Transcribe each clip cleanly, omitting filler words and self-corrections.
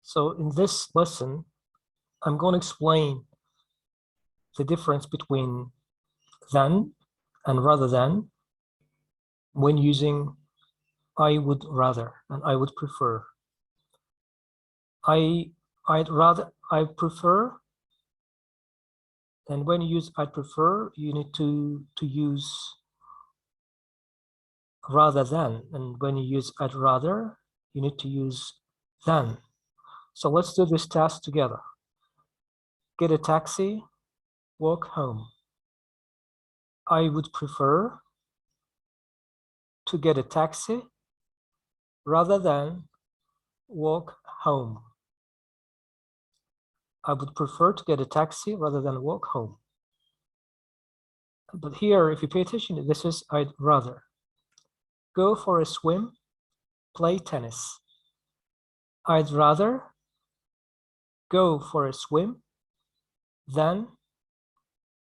So in this lesson, I'm going to explain the difference between than and rather than when using I would rather and I would prefer. I'd rather, I prefer, and when you use I prefer, you need to use rather than, and when you use I'd rather, you need to use than. So let's do this task together. Get a taxi, walk home. I would prefer to get a taxi rather than walk home. I would prefer to get a taxi rather than walk home. But here, if you pay attention, this is I'd rather. Go for a swim, play tennis. I'd rather go for a swim than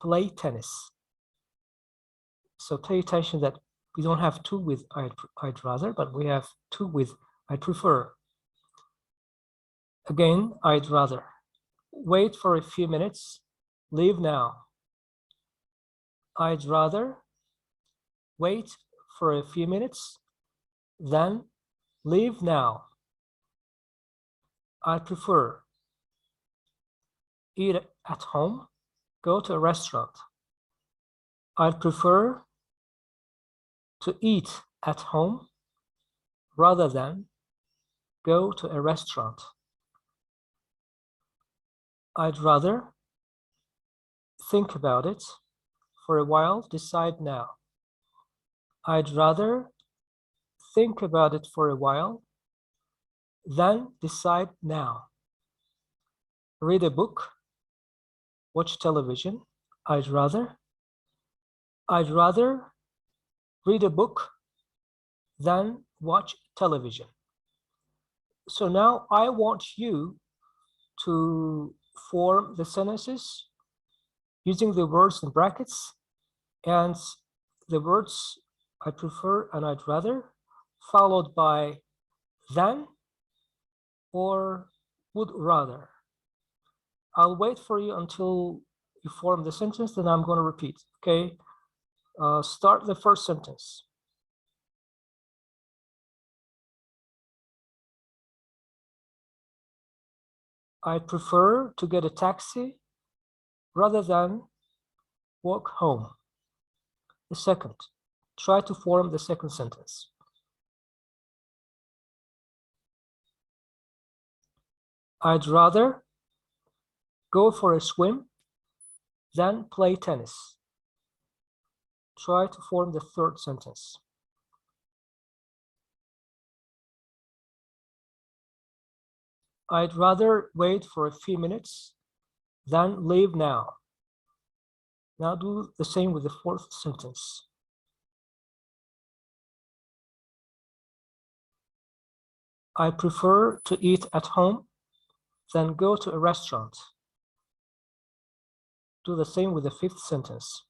play tennis. So pay attention that we don't have to with I'd rather, but we have to with I prefer. Again, I'd rather. Wait for a few minutes, leave now. I'd rather wait for a few minutes than leave now. I prefer. Eat at home, go to a restaurant. I'd prefer to eat at home rather than go to a restaurant. I'd rather think about it for a while, decide now. I'd rather think about it for a while than decide now. Read a book, watch television. I'd rather read a book than watch television. So now I want you to form the sentences using the words in brackets and the words I prefer and I'd rather, followed by than or would rather. I'll wait for you until you form the sentence, then I'm going to repeat. Okay, start the first sentence. I prefer to get a taxi rather than walk home. The second, try to form the second sentence. I'd rather go for a swim than play tennis. Try to form the third sentence. I'd rather wait for a few minutes than leave now. Now do the same with the fourth sentence. I prefer to eat at home than go to a restaurant. Do the same with the fifth sentence.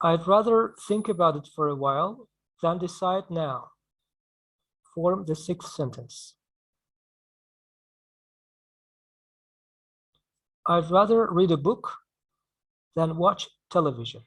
I'd rather think about it for a while than decide now. Form the sixth sentence. I'd rather read a book than watch television.